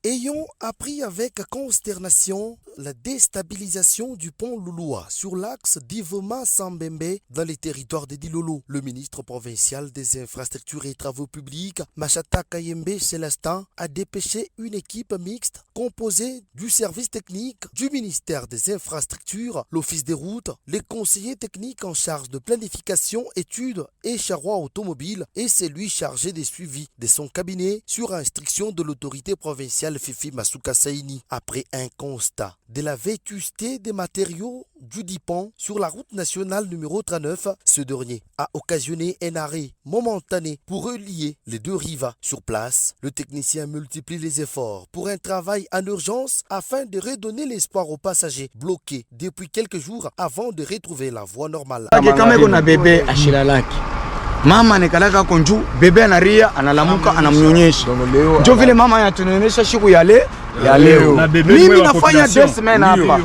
Ayons appris avec consternation la déstabilisation du pont Louloua sur l'axe d'Ivoma-Sambembe dans les territoires de Dilolo. Le ministre provincial des infrastructures et travaux publics, Machata Kayembe Célestin, a dépêché une équipe mixte composée du service technique du ministère des infrastructures, l'office des routes, les conseillers techniques en charge de planification, études et charrois automobiles et celui chargé des suivis de son cabinet sur instruction de l'autorité provinciale Fifi Masuka Saini. Après un constat de la vétusté des matériaux du Dipon sur la route nationale numéro 39, ce dernier a occasionné un arrêt momentané pour relier les deux rives. Sur place, le technicien multiplie les efforts pour un travail en urgence afin de redonner l'espoir aux passagers bloqués depuis quelques jours avant de retrouver la voie normale. Mama anakalaka konju bebe anaria analamuka anamnyonyesha ndio vile mama anatunyonyesha siku ya leo. Mimi nafanya 2 semaines hapa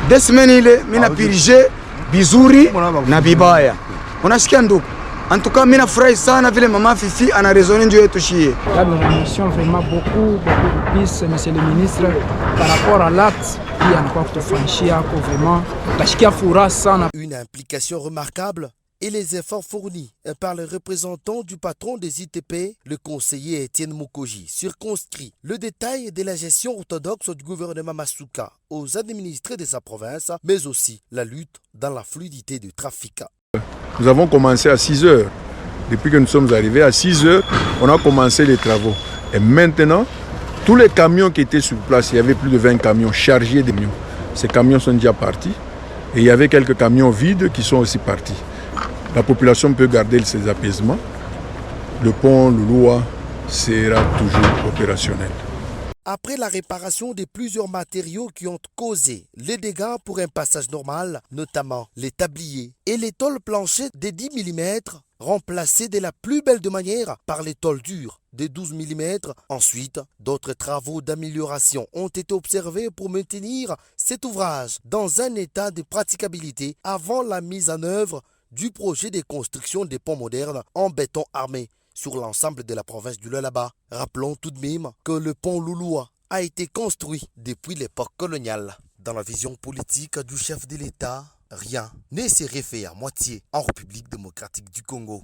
2 semaines ile mimi napirije bizuri na bibaya, unasikia ndugu. En tout cas mimi nafurahi sana vile mama Fifi ana raisonner ndio yetu shie. Mission vraiment beaucoup de plus monsieur le ministre par rapport à l'acte qui anakuwa kutufanyishia kwa vraiment tashikia furaha sana. Une implication remarquable et les efforts fournis par le représentant du patron des ITP, le conseiller Étienne Mukoji, circonscrit le détail de la gestion orthodoxe du gouvernement Masuka aux administrés de sa province, mais aussi la lutte dans la fluidité du trafic. Nous avons commencé à 6 heures. Depuis que nous sommes arrivés à 6 heures, on a commencé les travaux. Et maintenant, tous les camions qui étaient sur place, il y avait plus de 20 camions chargés de camions. Ces camions sont déjà partis. Et il y avait quelques camions vides qui sont aussi partis. La population peut garder ses apaisements. Le pont Louloua sera toujours opérationnel. Après la réparation de plusieurs matériaux qui ont causé les dégâts pour un passage normal, notamment les tabliers et les tôles planchers de 10 mm, remplacés de la plus belle de manière par les tôles dures de 12 mm. Ensuite, d'autres travaux d'amélioration ont été observés pour maintenir cet ouvrage dans un état de praticabilité avant la mise en œuvre du projet de construction des ponts modernes en béton armé sur l'ensemble de la province du Lualaba. Rappelons tout de même que le pont Louloua a été construit depuis l'époque coloniale. Dans la vision politique du chef de l'État, rien ne s'est fait à moitié en République démocratique du Congo.